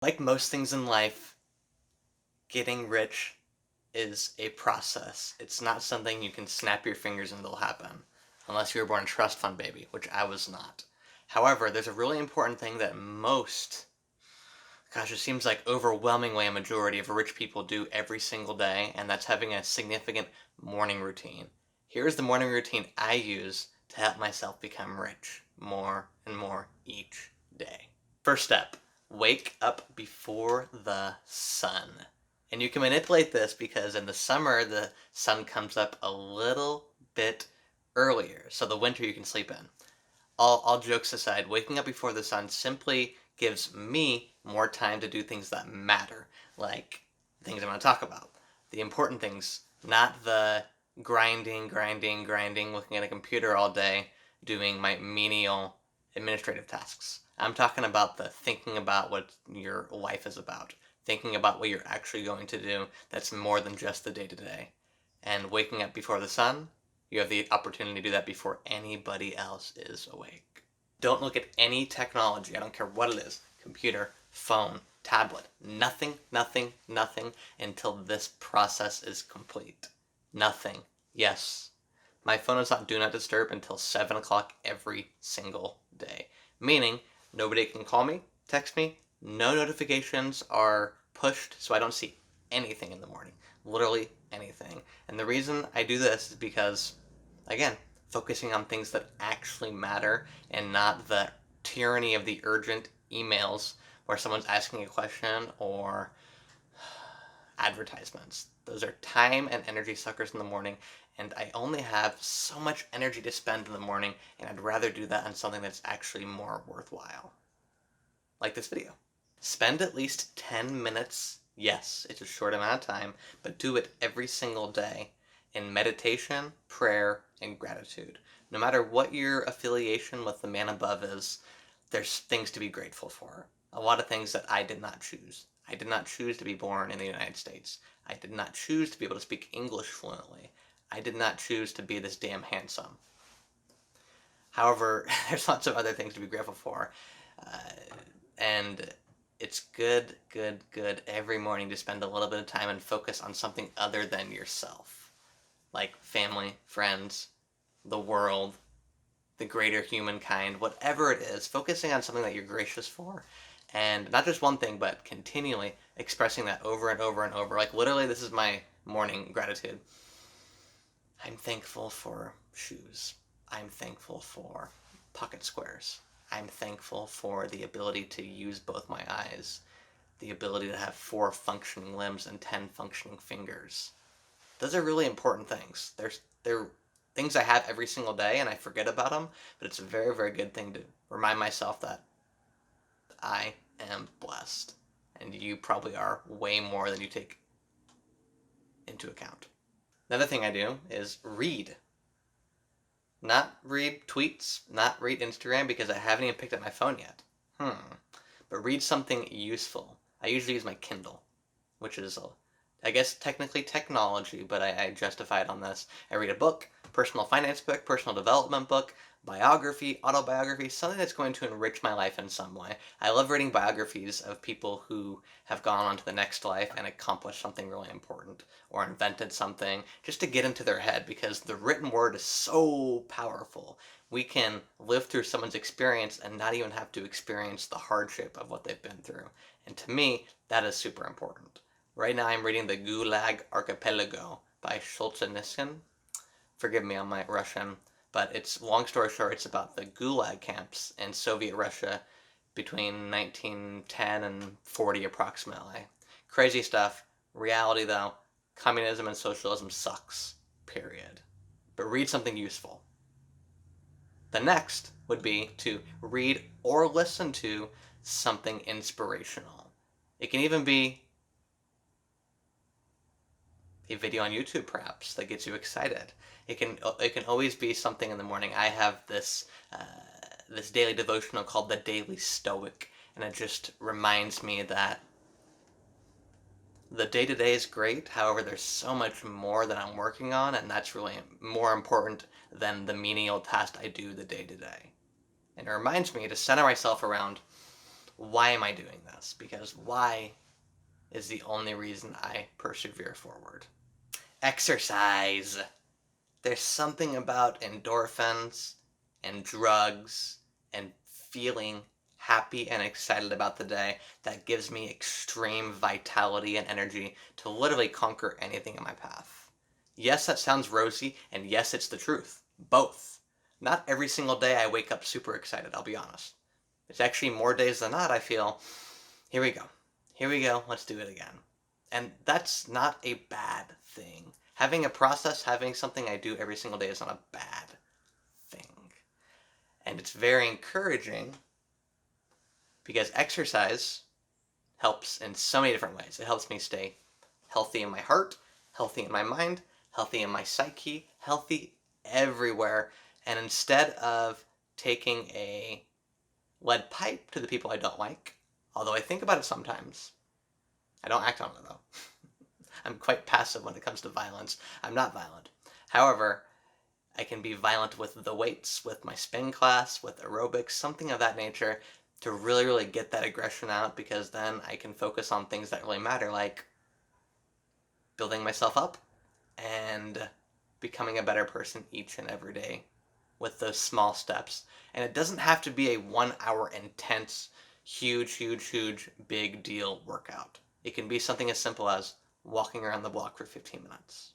Like most things in life, getting rich is a process. It's not something you can snap your fingers and it'll happen. Unless you were born a trust fund baby, which I was not. However, there's a really important thing that it seems like overwhelmingly a majority of rich people do every single day, and that's having a significant morning routine. Here's the morning routine I use to help myself become rich more and more each day. First step, wake up before the sun. And you can manipulate this because in the summer the sun comes up a little bit earlier, so the winter you can sleep in. All jokes aside, waking up before the sun simply gives me more time to do things that matter, like things I'm going to talk about. The important things, not the grinding, looking at a computer all day, doing my menial administrative tasks. I'm talking about the thinking about what your life is about, thinking about what you're actually going to do that's more than just the day to day. And waking up before the sun, you have the opportunity to do that before anybody else is awake. Don't look at any technology, I don't care what it is, computer, phone, tablet, nothing until this process is complete. Nothing. Yes. My phone is on Do Not Disturb until 7 o'clock every single day. Meaning, nobody can call me, text me, no notifications are pushed, so I don't see anything in the morning. Literally anything. And the reason I do this is because, again, focusing on things that actually matter and not the tyranny of the urgent emails where someone's asking a question or advertisements. Those are time and energy suckers in the morning, and I only have so much energy to spend in the morning, and I'd rather do that on something that's actually more worthwhile. Like this video. Spend at least 10 minutes, yes, it's a short amount of time, but do it every single day in meditation, prayer, and gratitude. No matter what your affiliation with the man above is, there's things to be grateful for. A lot of things that I did not choose. I did not choose to be born in the United States. I did not choose to be able to speak English fluently. I did not choose to be this damn handsome. However, there's lots of other things to be grateful for. Uh, and it's good every morning to spend a little bit of time and focus on something other than yourself. Like family, friends, the world, the greater humankind, whatever it is, focusing on something that you're gracious for. And not just one thing, but continually expressing that over and over and over. Like literally, this is my morning gratitude. I'm thankful for shoes. I'm thankful for pocket squares. I'm thankful for the ability to use both my eyes, the ability to have 4 functioning limbs and 10 functioning fingers. Those are really important things. They're things I have every single day and I forget about them, but it's a very good thing to remind myself that I am blessed. And you probably are way more than you take into account. Another thing I do is read. Not read tweets, not read Instagram because I haven't even picked up my phone yet. But read something useful. I usually use my Kindle, which is, I guess, technically technology, but I justify it on this. I read a book, personal finance book, personal development book, biography, autobiography, something that's going to enrich my life in some way. I love reading biographies of people who have gone on to the next life and accomplished something really important or invented something just to get into their head because the written word is so powerful. We can live through someone's experience and not even have to experience the hardship of what they've been through. And to me, that is super important. Right now I'm reading The Gulag Archipelago by Solzhenitsyn. Forgive me on my Russian, but it's, long story short, it's about the Gulag camps in Soviet Russia between 1910 and 40 approximately. Crazy stuff. Reality though, communism and socialism sucks. Period. But read something useful. The next would be to read or listen to something inspirational. It can even be a video on YouTube perhaps that gets you excited. It can always be something in the morning. I have this daily devotional called the Daily Stoic, and it just reminds me that the day to day is great. However, there's so much more that I'm working on, and that's really more important than the menial task I do the day to day. And it reminds me to center myself around why am I doing this? Because why is the only reason I persevere forward. Exercise. There's something about endorphins and drugs and feeling happy and excited about the day that gives me extreme vitality and energy to literally conquer anything in my path. Yes, that sounds rosy, and yes, it's the truth. Both. Not every single day I wake up super excited, I'll be honest. It's actually more days than not I feel, here we go. Here we go, let's do it again. And that's not a bad thing. Having a process, having something I do every single day is not a bad thing. And it's very encouraging because exercise helps in so many different ways. It helps me stay healthy in my heart, healthy in my mind, healthy in my psyche, healthy everywhere. And instead of taking a lead pipe to the people I don't like, although I think about it sometimes, I don't act on it though. I'm quite passive when it comes to violence. I'm not violent. However, I can be violent with the weights, with my spin class, with aerobics, something of that nature, to really, really get that aggression out, because then I can focus on things that really matter, like building myself up and becoming a better person each and every day with those small steps. And it doesn't have to be a 1 hour intense, huge, huge, huge, big deal workout. It can be something as simple as walking around the block for 15 minutes.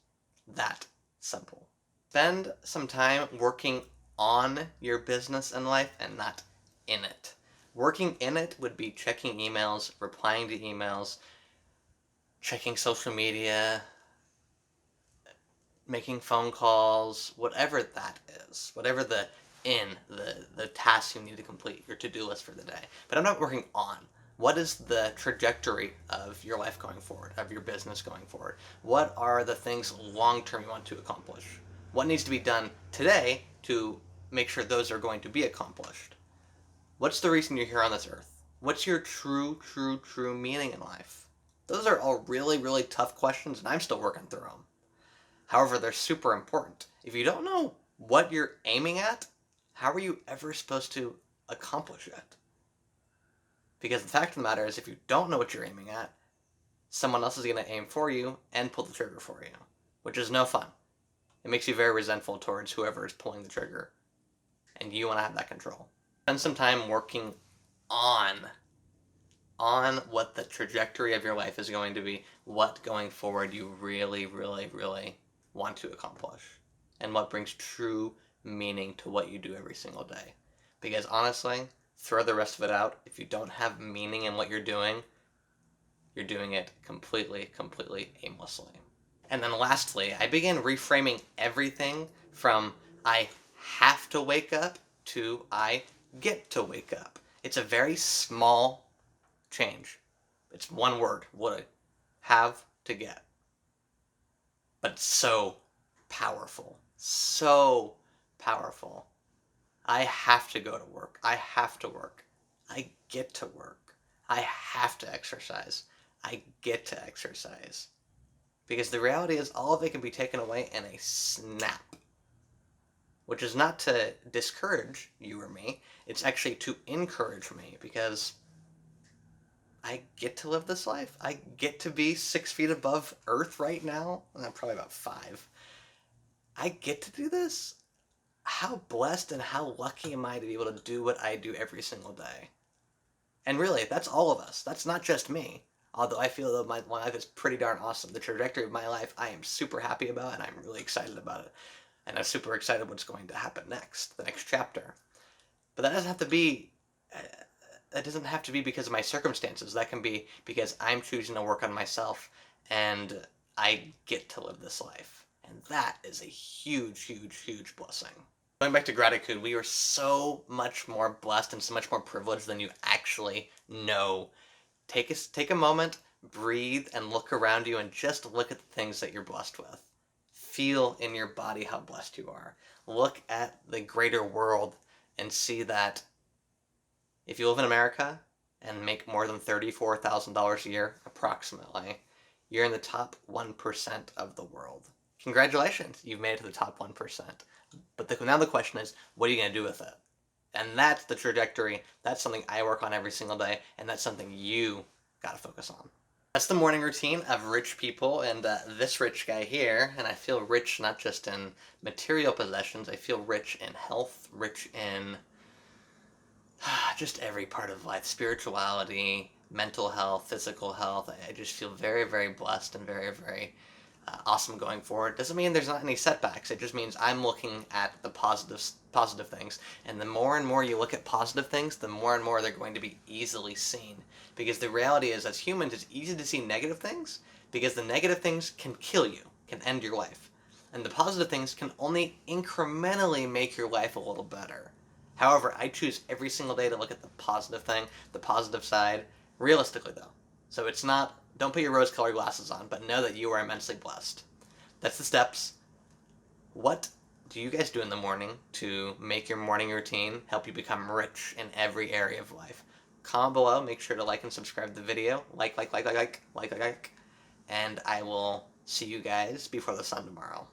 That simple. Spend some time working on your business and life and not in it. Working in it would be checking emails, replying to emails, checking social media, making phone calls, whatever that is, whatever the task you need to complete, your to-do list for the day. But I'm not working on. What is the trajectory of your life going forward, of your business going forward? What are the things long-term you want to accomplish? What needs to be done today to make sure those are going to be accomplished? What's the reason you're here on this earth? What's your true, true, true meaning in life? Those are all really, really tough questions, and I'm still working through them. However, they're super important. If you don't know what you're aiming at, how are you ever supposed to accomplish it? Because the fact of the matter is, if you don't know what you're aiming at, someone else is going to aim for you and pull the trigger for you, which is no fun. It makes you very resentful towards whoever is pulling the trigger, and you want to have that control. Spend some time working on what the trajectory of your life is going to be, what going forward you really, really, really want to accomplish, and what brings true meaning to what you do every single day. Because honestly, throw the rest of it out. If you don't have meaning in what you're doing it completely, completely aimlessly. And then lastly, I began reframing everything from I have to wake up to I get to wake up. It's a very small change. It's one word, what I have to get. But it's so powerful. So powerful. I have to go to work. I have to work. I get to work. I have to exercise. I get to exercise. Because the reality is, all of it can be taken away in a snap. Which is not to discourage you or me, it's actually to encourage me, because I get to live this life. I get to be 6 feet above Earth right now. I'm probably about 5. I get to do this. How blessed and how lucky am I to be able to do what I do every single day? And really, that's all of us. That's not just me. Although I feel that my life is pretty darn awesome. The trajectory of my life, I am super happy about, and I'm really excited about it. And I'm super excited what's going to happen next, the next chapter. But that doesn't have to be. That doesn't have to be because of my circumstances. That can be because I'm choosing to work on myself, and I get to live this life. And that is a huge, huge, huge blessing. Going back to gratitude, we are so much more blessed and so much more privileged than you actually know. Take a moment, breathe, and look around you, and just look at the things that you're blessed with. Feel in your body how blessed you are. Look at the greater world and see that if you live in America and make more than $34,000 a year, approximately, you're in the top 1% of the world. Congratulations, you've made it to the top 1%. But now the question is, what are you going to do with it? And that's the trajectory. That's something I work on every single day, and that's something you gotta focus on. That's the morning routine of rich people, and this rich guy here, and I feel rich not just in material possessions, I feel rich in health, rich in just every part of life, spirituality, mental health, physical health. I just feel very, very blessed and very, very awesome going forward. Doesn't mean there's not any setbacks. It just means I'm looking at the positive things. And the more and more you look at positive things, the more and more they're going to be easily seen. Because the reality is, as humans, it's easy to see negative things because the negative things can kill you, can end your life. And the positive things can only incrementally make your life a little better. However, I choose every single day to look at the positive thing, the positive side, realistically though. So it's not, don't put your rose colored glasses on, but know that you are immensely blessed. That's the steps. What do you guys do in the morning to make your morning routine help you become rich in every area of life? Comment below, make sure to like and subscribe to the video. Like, and I will see you guys before the sun tomorrow.